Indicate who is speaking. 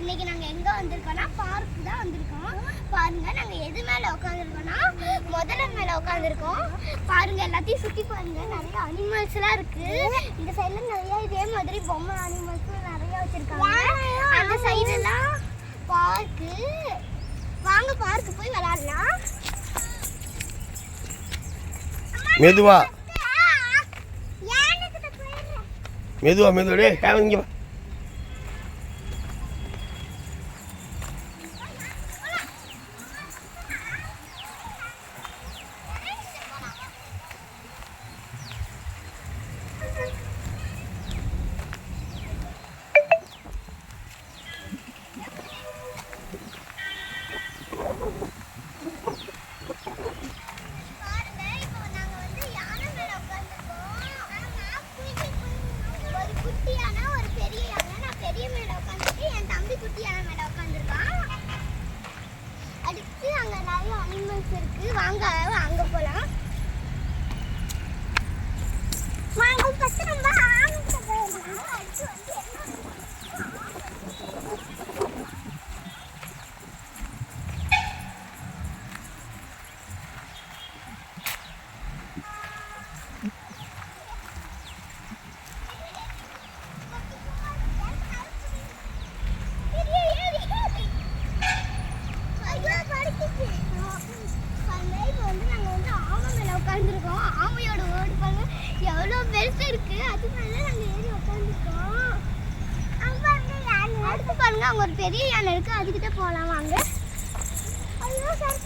Speaker 1: இன்னைக்கு நாங்கள் எங்கே வந்திருக்கோம்னா பார்க்கு தான் வந்திருக்கோம். பாருங்க நாங்கள் எது மேலே உட்காந்துருக்கோம்னா முதல்ல மேலே உட்காந்துருக்கோம். பாருங்க எல்லாத்தையும் சுற்றி பாருங்க, நிறைய அனிமல்ஸ்லாம் இருக்கு. இந்த சைடில் நிறைய இதே மாதிரி பொம்மை அனிமல்ஸ்லாம் நிறைய வச்சிருக்காங்க. அந்த சைடெல்லாம் பார்க்கு. வாங்க பார்க்கு போய் விளையாடலாம்.
Speaker 2: மெதுவா மெதுவா மெதுவா டே இங்கே
Speaker 1: வாங்க அங்க போலாம். வாங்க ஃபர்ஸ்ட் நம்ம ஆனந்த போலாம். அடுத்து வந்து ஆமையோட ஓடு பாருங்க எவ்வளோ பெருசு இருக்கு. அது மேல நாங்க ஏறி உட்காந்துருக்கோம். அடுத்து பாருங்க அங்க ஒரு பெரிய யானை இருக்கு, அதுக்கிட்ட போலாம் வாங்க. ஐயோ சரி